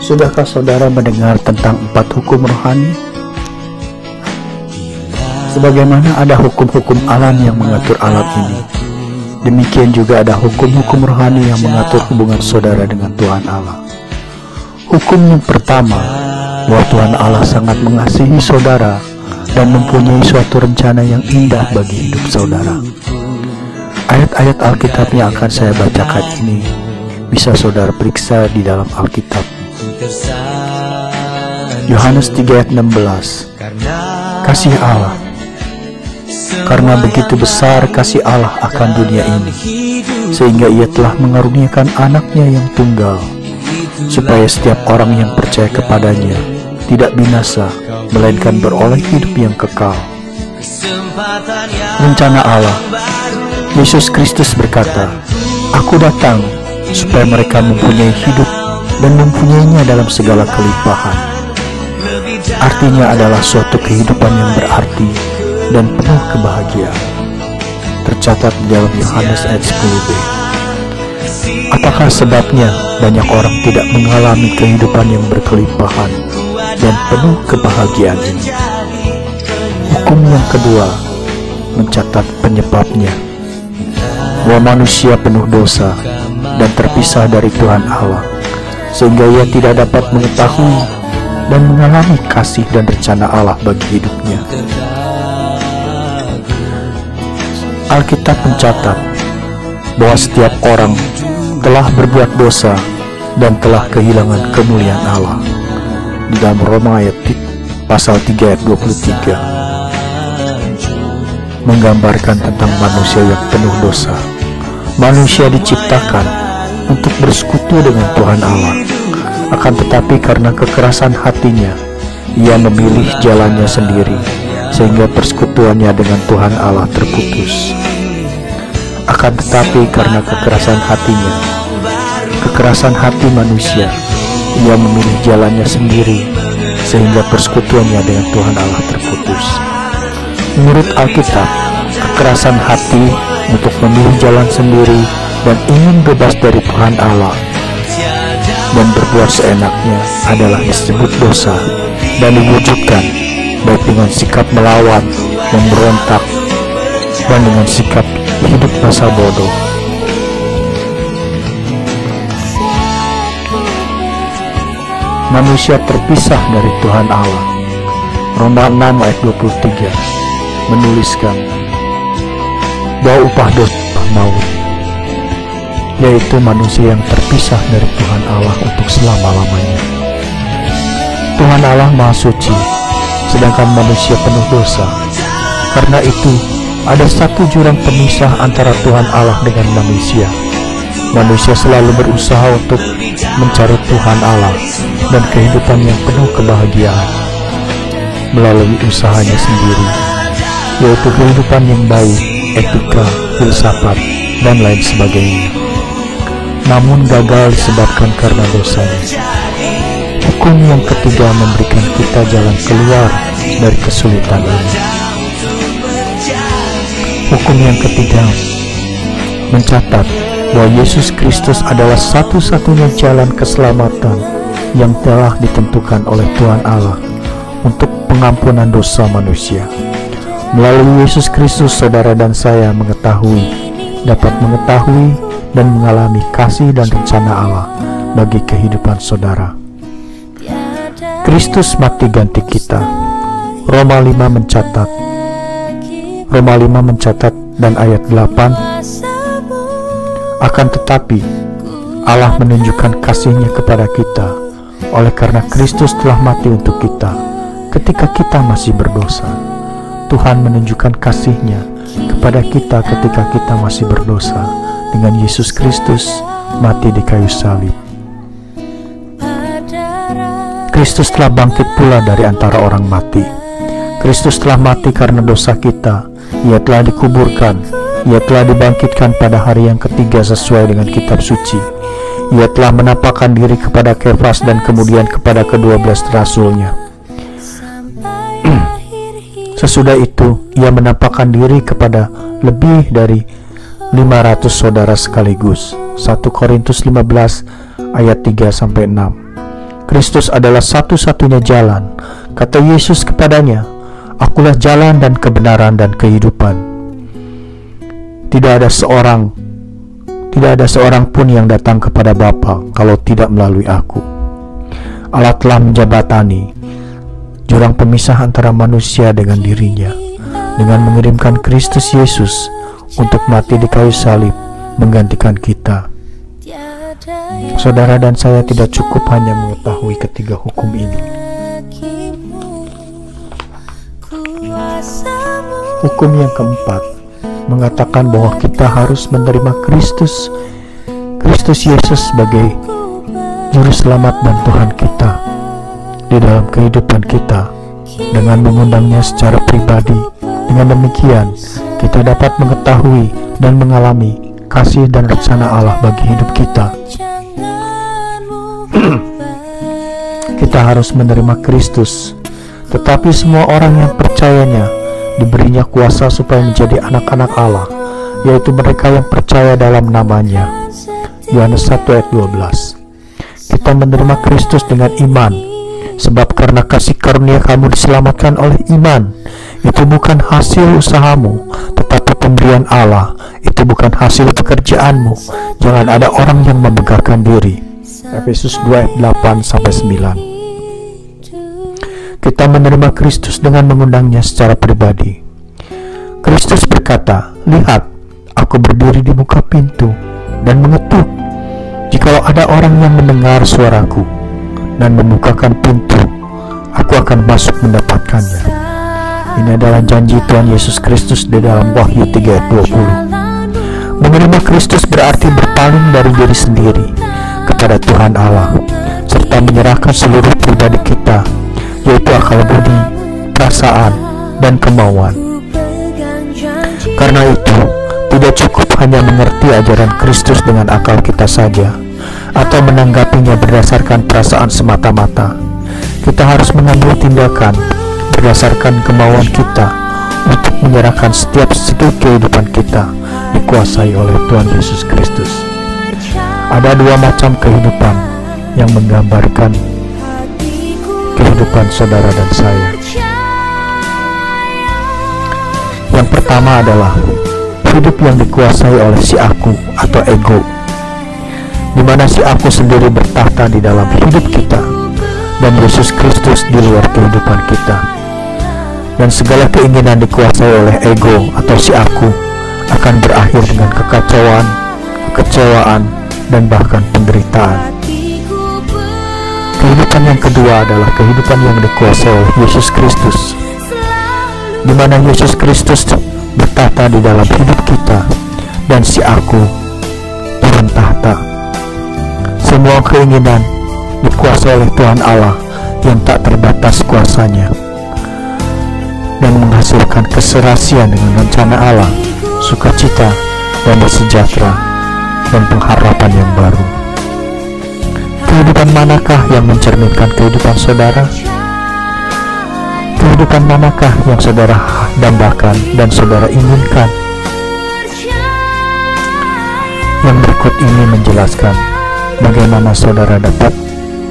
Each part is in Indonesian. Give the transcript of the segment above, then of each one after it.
Sudahkah saudara mendengar tentang 4 hukum rohani? Sebagaimana ada hukum-hukum alam yang mengatur alam ini, demikian juga ada hukum-hukum rohani yang mengatur hubungan saudara dengan Tuhan Allah. Hukum yang pertama, bahwa Tuhan Allah sangat mengasihi saudara dan mempunyai suatu rencana yang indah bagi hidup saudara. Ayat-ayat Alkitab yang akan saya bacakan ini bisa saudara periksa di dalam Alkitab. Yohanes 3 ayat 16. Kasih Allah. Karena begitu besar kasih Allah akan dunia ini, sehingga Ia telah mengaruniakan anaknya yang tunggal, supaya setiap orang yang percaya kepadanya tidak binasa, melainkan beroleh hidup yang kekal. Rencana Allah. Yesus Kristus berkata, "Aku datang supaya mereka mempunyai hidup dan mempunyainya dalam segala kelimpahan." Artinya adalah suatu kehidupan yang berarti dan penuh kebahagiaan. Tercatat di dalam Yohanes ayat 10b. Apakah sebabnya banyak orang tidak mengalami kehidupan yang berkelimpahan dan penuh kebahagiaan ini? Hukum yang kedua mencatat penyebabnya, bahwa manusia penuh dosa dan terpisah dari Tuhan Allah, sehingga ia tidak dapat mengetahui dan mengalami kasih dan rencana Allah bagi hidupnya. Alkitab mencatat bahwa setiap orang telah berbuat dosa dan telah kehilangan kemuliaan Allah. Di dalam Roma ayat pasal 3 ayat 23 menggambarkan tentang manusia yang penuh dosa. Manusia diciptakan untuk bersekutu dengan Tuhan Allah, akan tetapi karena kekerasan hatinya, ia memilih jalannya sendiri, sehingga persekutuannya dengan Tuhan Allah terputus. Akan tetapi karena kekerasan hatinya, kekerasan hati manusia, ia memilih jalannya sendiri, sehingga persekutuannya dengan Tuhan Allah terputus. Menurut Alkitab, kekerasan hati untuk memilih jalan sendiri dan ingin bebas dari Tuhan Allah dan berbuat seenaknya adalah disebut dosa, dan diwujudkan baik dengan sikap melawan, memberontak, dan dengan sikap hidup masa bodoh. Manusia terpisah dari Tuhan Allah. Roma 6 ayat 23 menuliskan bahwa upah dosa maut, yaitu manusia yang terpisah dari Tuhan Allah untuk selama-lamanya. Tuhan Allah Maha Suci, sedangkan manusia penuh dosa. Karena itu, ada satu jurang pemisah antara Tuhan Allah dengan manusia. Manusia selalu berusaha untuk mencari Tuhan Allah dan kehidupan yang penuh kebahagiaan melalui usahanya sendiri, yaitu kehidupan yang baik, etika, filsafat, dan lain sebagainya. Namun gagal disebabkan karena dosanya. Hukum yang ketiga memberikan kita jalan keluar dari kesulitan ini. Hukum yang ketiga mencatat bahwa Yesus Kristus adalah satu-satunya jalan keselamatan yang telah ditentukan oleh Tuhan Allah untuk pengampunan dosa manusia. Melalui Yesus Kristus, saudara dan saya dapat mengetahui dan mengalami kasih dan rencana Allah bagi kehidupan saudara. Kristus mati ganti kita. Roma 5 mencatat dan ayat 8, akan tetapi Allah menunjukkan kasih-Nya kepada kita oleh karena Kristus telah mati untuk kita ketika kita masih berdosa. Tuhan menunjukkan kasih-Nya kepada kita ketika kita masih berdosa dengan Yesus Kristus mati di kayu salib. Kristus telah bangkit pula dari antara orang mati. Kristus telah mati karena dosa kita. Ia telah dikuburkan. Ia telah dibangkitkan pada hari yang ketiga sesuai dengan kitab suci. Ia telah menampakkan diri kepada Kefas dan kemudian kepada ke-12 rasulnya. Sesudah itu, ia menampakkan diri kepada lebih dari 500 saudara sekaligus. 1 Korintus 15 ayat 3-6. Kristus adalah satu-satunya jalan. Kata Yesus kepadanya, "Akulah jalan dan kebenaran dan kehidupan. Tidak ada seorang pun yang datang kepada Bapa kalau tidak melalui Aku." Allah telah menjembatani jurang pemisah antara manusia dengan dirinya dengan mengirimkan Kristus Yesus untuk mati di kayu salib menggantikan kita. Saudara dan saya tidak cukup hanya mengetahui ketiga hukum ini. Hukum yang keempat mengatakan bahwa kita harus menerima Kristus Yesus sebagai Juru Selamat dan Tuhan kita di dalam kehidupan kita dengan mengundangnya secara pribadi. Dengan demikian, kita dapat mengetahui dan mengalami kasih dan rencana Allah bagi hidup kita. Kita harus menerima Kristus, tetapi semua orang yang percayanya diberinya kuasa supaya menjadi anak-anak Allah, yaitu mereka yang percaya dalam namanya. Yohanes 1 ayat 12. Kita menerima Kristus dengan iman, sebab karena kasih karunia kamu diselamatkan oleh iman. Itu bukan hasil usahamu, tetapi pemberian Allah. Itu bukan hasil pekerjaanmu. Jangan ada orang yang membanggakan diri. Efesus 2 ayat 8-9. Kita menerima Kristus dengan mengundangnya secara pribadi. Kristus berkata, "Lihat, Aku berdiri di muka pintu dan mengetuk. Jikalau ada orang yang mendengar suaraku dan membukakan pintu, Aku akan masuk mendapatkannya." Ini adalah janji Tuhan Yesus Kristus di dalam Wahyu 3 ayat 20. Menerima Kristus berarti berpaling dari diri sendiri kepada Tuhan Allah, serta menyerahkan seluruh pribadi kita, yaitu akal budi, perasaan, dan kemauan. Karena itu, tidak cukup hanya mengerti ajaran Kristus dengan akal kita saja, atau menanggapinya berdasarkan perasaan semata-mata. Kita harus mengambil tindakan berdasarkan kemauan kita untuk menyerahkan setiap segi kehidupan kita dikuasai oleh Tuhan Yesus Kristus. Ada dua macam kehidupan yang menggambarkan kehidupan saudara dan saya. Yang pertama adalah hidup yang dikuasai oleh si aku atau ego, di mana si aku sendiri bertahta di dalam hidup kita dan Yesus Kristus di luar kehidupan kita. Dan segala keinginan dikuasai oleh ego atau si aku akan berakhir dengan kekacauan, kekecewaan, dan bahkan penderitaan. Kehidupan yang kedua adalah kehidupan yang dikuasai oleh Yesus Kristus, di mana Yesus Kristus bertahta di dalam hidup kita dan si aku turun tahta. Semua keinginan dikuasai oleh Tuhan Allah yang tak terbatas kuasanya dan menghasilkan keserasian dengan rencana Allah, sukacita, damai sejahtera, dan pengharapan yang baru. Kehidupan manakah yang mencerminkan kehidupan saudara? Kehidupan manakah yang saudara dambakan dan saudara inginkan? Yang berikut ini menjelaskan bagaimana saudara dapat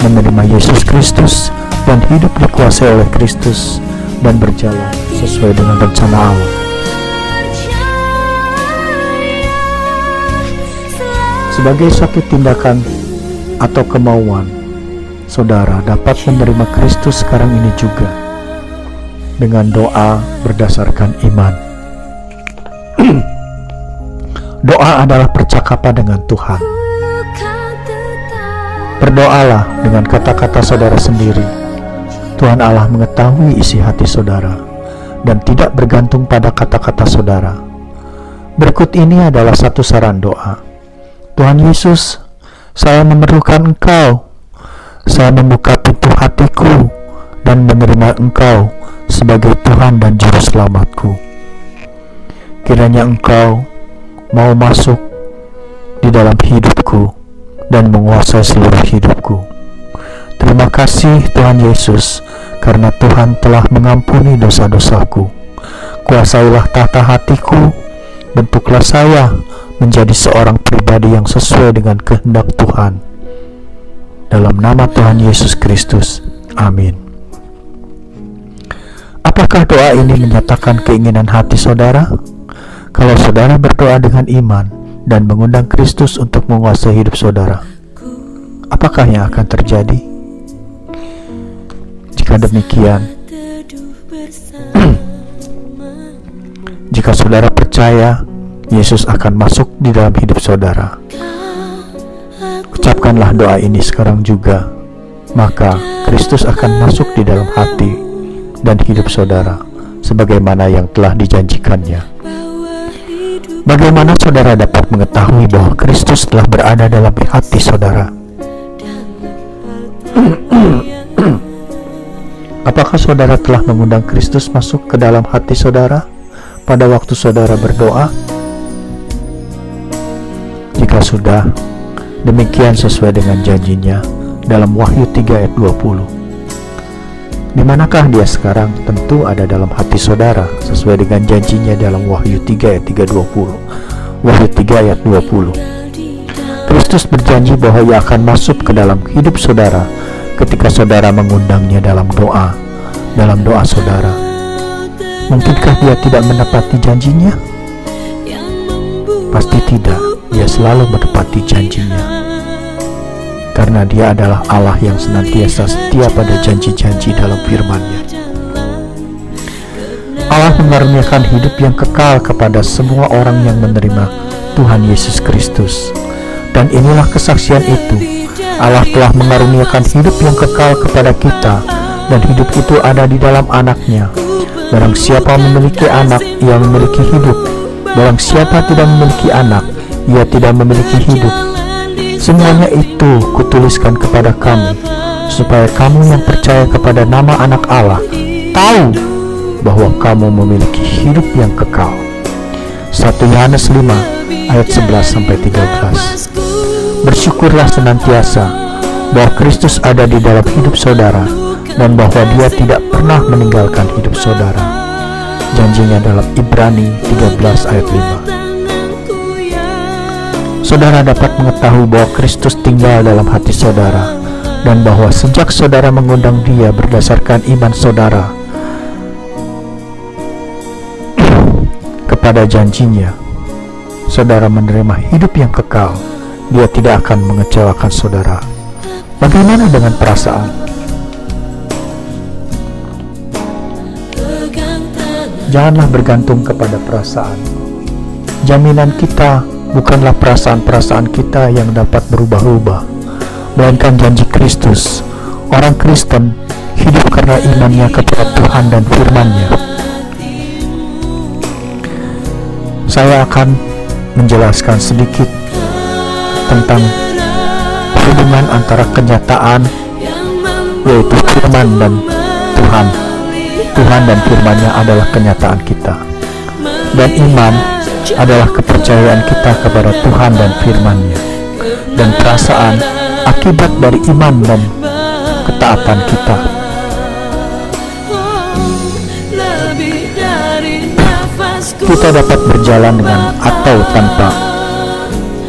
menerima Yesus Kristus dan hidup dikuasai oleh Kristus dan berjalan sesuai dengan rencana Allah. Sebagai satu tindakan atau kemauan, saudara dapat menerima Kristus sekarang ini juga dengan doa berdasarkan iman. Doa adalah percakapan dengan Tuhan. Berdoalah dengan kata-kata saudara sendiri. Tuhan Allah mengetahui isi hati saudara dan tidak bergantung pada kata-kata saudara. Berikut ini adalah satu saran doa. Tuhan Yesus, saya memerlukan Engkau. Saya membuka pintu hatiku dan menerima Engkau sebagai Tuhan dan Juru Selamatku. Kiranya Engkau mau masuk di dalam hidupku dan menguasai seluruh hidupku. Terima kasih Tuhan Yesus, karena Tuhan telah mengampuni dosa-dosaku. Kuasailah tata hatiku, bentuklah saya menjadi seorang pribadi yang sesuai dengan kehendak Tuhan. Dalam nama Tuhan Yesus Kristus. Amin. Apakah doa ini menyatakan keinginan hati saudara? Kalau saudara berdoa dengan iman dan mengundang Kristus untuk menguasai hidup saudara, apakah yang akan terjadi? Jika demikian, jika saudara percaya Yesus akan masuk di dalam hidup saudara, ucapkanlah doa ini sekarang juga, maka Kristus akan masuk di dalam hati dan hidup saudara sebagaimana yang telah dijanjikannya. Bagaimana saudara dapat mengetahui bahwa Kristus telah berada dalam hati saudara? Apakah saudara telah mengundang Kristus masuk ke dalam hati saudara pada waktu saudara berdoa? Jika sudah, demikian sesuai dengan janjinya dalam Wahyu 3 ayat 20. Di manakah dia sekarang? Tentu ada dalam hati saudara sesuai dengan janjinya dalam Wahyu 3 ayat 320. Wahyu 3 ayat 20. Kristus berjanji bahwa ia akan masuk ke dalam hidup saudara ketika saudara mengundangnya dalam doa saudara. Mungkinkah dia tidak menepati janjinya? Pasti tidak. Dia selalu menepati janjinya, karena dia adalah Allah yang senantiasa setia pada janji-janji dalam firman-Nya. Allah mengaruniakan hidup yang kekal kepada semua orang yang menerima Tuhan Yesus Kristus. Dan inilah kesaksian itu, Allah telah mengaruniakan hidup yang kekal kepada kita, dan hidup itu ada di dalam Anak-Nya. Barang siapa memiliki anak, ia memiliki hidup. Barang siapa tidak memiliki anak, ia tidak memiliki hidup. Semuanya itu kutuliskan kepada kamu, supaya kamu yang percaya kepada nama Anak Allah tahu bahwa kamu memiliki hidup yang kekal. 1 Yohanes 5 ayat 11-13. Bersyukurlah senantiasa bahwa Kristus ada di dalam hidup saudara, dan bahwa dia tidak pernah meninggalkan hidup saudara. Janjinya dalam Ibrani 13 ayat 5. Saudara dapat mengetahui bahwa Kristus tinggal dalam hati saudara, dan bahwa sejak saudara mengundang dia berdasarkan iman saudara kepada janjinya, saudara menerima hidup yang kekal. Dia tidak akan mengecewakan saudara. Bagaimana dengan perasaan? Janganlah bergantung kepada perasaan. Jaminan kita bukanlah perasaan-perasaan kita yang dapat berubah-ubah, melainkan janji Kristus. Orang Kristen hidup karena imannya kepada Tuhan dan firman-Nya. Saya akan menjelaskan sedikit tentang hubungan antara kenyataan, yaitu firman dan Tuhan. Tuhan dan firman-Nya adalah kenyataan kita, dan iman adalah kepercayaan kita kepada Tuhan dan firman-Nya, dan perasaan akibat dari iman dan ketaatan kita. Kita dapat berjalan dengan atau tanpa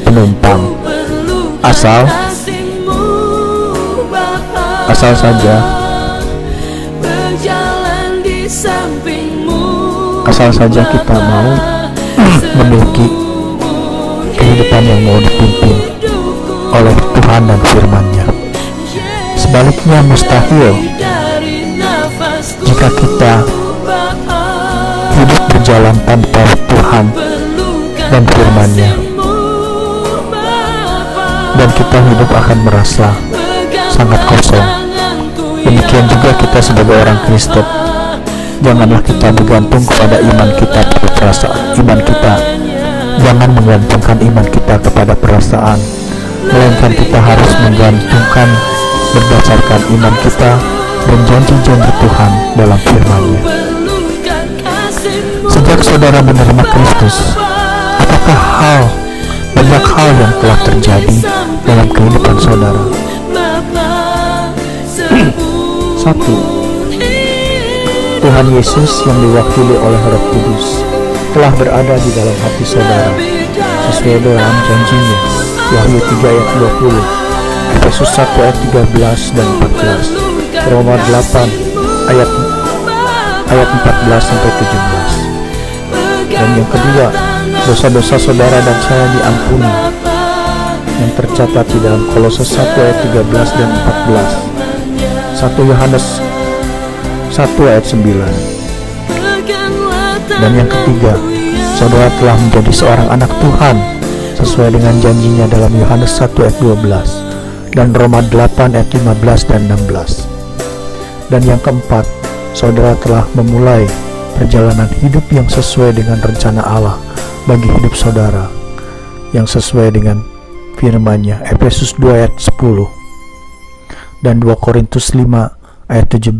penumpang, asal saja kita mau memiliki kehidupan yang mau dipimpin oleh Tuhan dan firman-Nya. Sebaliknya mustahil jika kita hidup berjalan tanpa Tuhan dan firman-Nya, dan kita hidup akan merasa sangat kosong. Demikian juga kita sebagai orang Kristen. Janganlah kita bergantung kepada iman kita pada perasaan. Jangan menggantungkan iman kita kepada perasaan, melainkan kita harus menggantungkan berdasarkan iman kita dan janji-janji Tuhan dalam firman-Nya. Sejak saudara menerima Kristus, apakah banyak hal yang telah terjadi dalam kehidupan saudara? 1. Tuhan Yesus yang diwakili oleh Roh Kudus telah berada di dalam hati saudara sesuai dalam janjinya. Wahyu 3 ayat 20. Efesus 1 ayat 13 dan 14, Roma 8 ayat 14 sampai 17. Dan yang kedua, dosa-dosa saudara dan saya diampuni, yang tercatat di dalam Kolose 1 ayat 13 dan 14, 1 Yohanes 1 ayat 9. Dan yang ketiga, saudara telah menjadi seorang anak Tuhan sesuai dengan janjinya dalam Yohanes 1 ayat 12 dan Roma 8 ayat 15 dan 16. Dan yang keempat, saudara telah memulai perjalanan hidup yang sesuai dengan rencana Allah bagi hidup saudara, yang sesuai dengan firman-Nya, Efesus 2 ayat 10 dan 2 Korintus 5 ayat 17.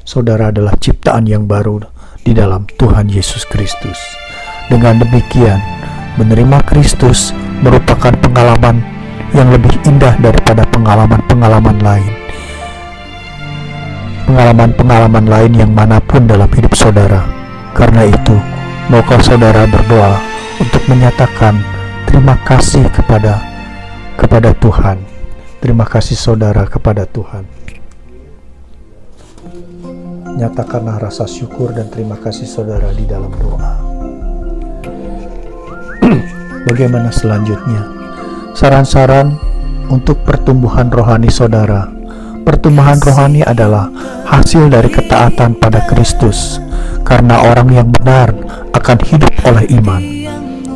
Saudara adalah ciptaan yang baru di dalam Tuhan Yesus Kristus. Dengan demikian, menerima Kristus merupakan pengalaman yang lebih indah daripada pengalaman-pengalaman lain. Pengalaman-pengalaman lain yang manapun dalam hidup saudara. Karena itu, maukah saudara berdoa untuk menyatakan terima kasih kepada Tuhan. Terima kasih saudara kepada Tuhan. Nyatakanlah rasa syukur dan terima kasih saudara di dalam doa. Bagaimana selanjutnya? Saran-saran untuk pertumbuhan rohani saudara. Pertumbuhan rohani adalah hasil dari ketaatan pada Kristus, karena orang yang benar akan hidup oleh iman.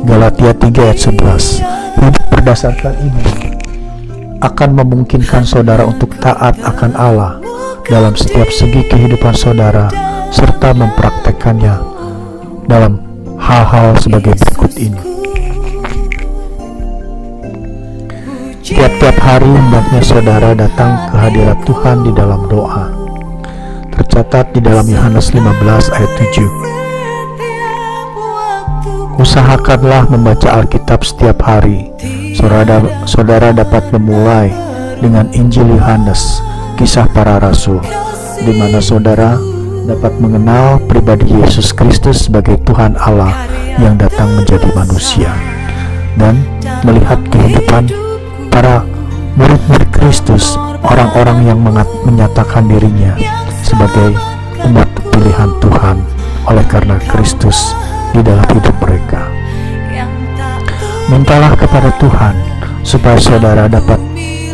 Galatia 3 ayat 11. Hidup berdasarkan iman akan memungkinkan saudara untuk taat akan Allah dalam setiap segi kehidupan saudara, serta mempraktekkannya dalam hal-hal sebagai berikut ini. Tiap-tiap hari hendaknya saudara datang ke hadirat Tuhan di dalam doa. Tercatat di dalam Yohanes 15 ayat 7. Usahakanlah membaca Alkitab setiap hari. Saudara dapat memulai dengan Injil Yohanes, Kisah Para Rasul, di mana saudara dapat mengenal pribadi Yesus Kristus sebagai Tuhan Allah yang datang menjadi manusia, dan melihat kehidupan para murid-murid Kristus, orang-orang yang menyatakan dirinya sebagai umat pilihan Tuhan oleh karena Kristus di dalam hidup mereka. Mintalah kepada Tuhan supaya saudara dapat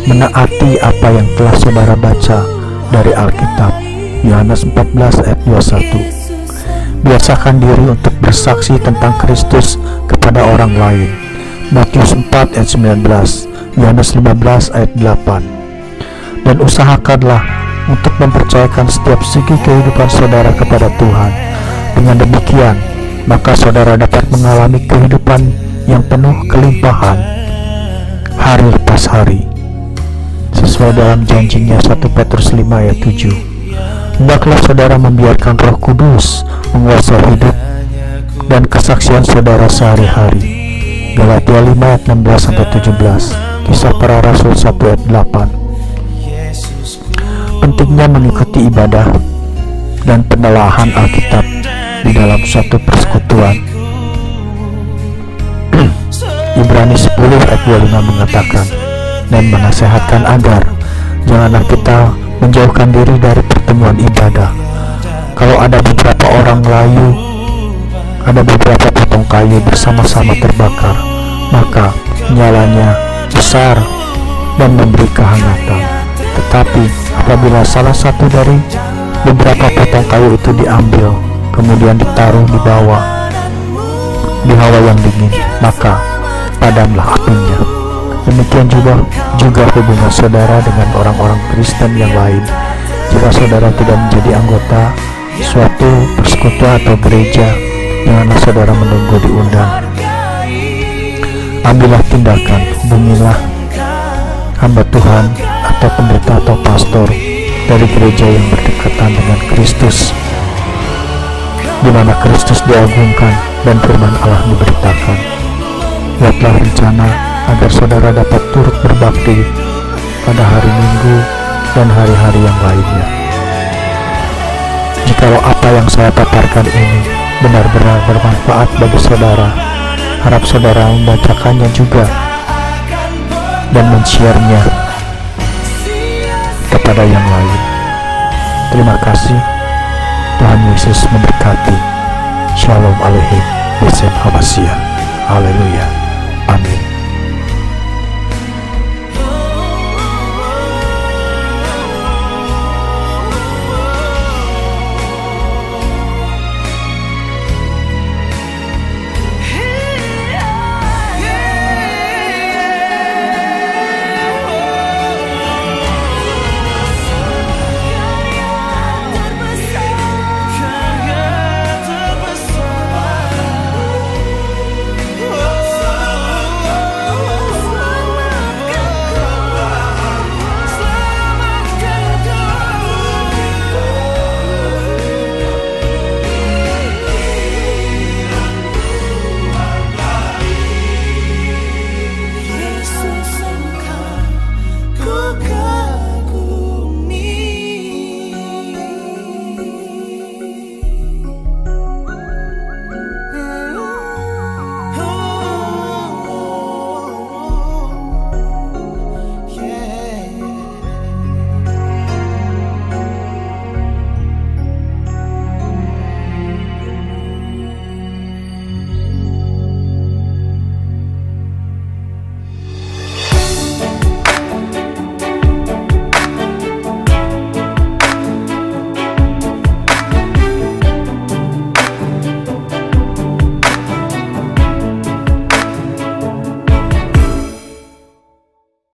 menaati apa yang telah saudara baca dari Alkitab, Yohanes 14 ayat 21. Biasakan diri untuk bersaksi tentang Kristus kepada orang lain, Matius 4 ayat 19, Yohanes 15 ayat 8. Dan usahakanlah untuk mempercayakan setiap segi kehidupan saudara kepada Tuhan. Dengan demikian, maka saudara dapat mengalami kehidupan yang penuh kelimpahan hari lepas hari, sesuai dalam janjinya 1 Petrus 5 ayat 7. Hendaklah saudara membiarkan Roh Kudus menguasai hidup dan kesaksian saudara sehari-hari. Galatia 5 ayat 16 sampai 17, Kisah Para Rasul 1 ayat 8. Pentingnya mengikuti ibadah dan penelaahan Alkitab di dalam suatu persekutuan. Ibrani 10 ayat 25 mengatakan dan menasehatkan agar janganlah kita menjauhkan diri dari pertemuan ibadah. Kalau ada beberapa orang layu, ada beberapa potong kayu bersama-sama terbakar, maka nyalanya besar dan memberi kehangatan. Tetapi apabila salah satu dari beberapa potong kayu itu diambil, kemudian ditaruh di bawah di hawa yang dingin, maka padamlah apinya. Demikian juga hubungan saudara dengan orang-orang Kristen yang lain. Jika saudara tidak menjadi anggota suatu persekutuan atau gereja, janganlah saudara menunggu diundang. Ambillah tindakan, hubungilah hamba Tuhan atau pendeta atau pastor dari gereja yang berdekatan dengan Kristus, di mana Kristus diagungkan dan firman Allah diberitakan. Buatlah rencana agar saudara dapat turut berbakti pada hari Minggu dan hari-hari yang lainnya. Jikalau apa yang saya paparkan ini benar-benar bermanfaat bagi saudara, harap saudara membacakannya juga dan men-share-nya kepada yang lain. Terima kasih. Tuhan Yesus memberkati. Shalom Aleichem. Besem Hamasiah. Haleluya.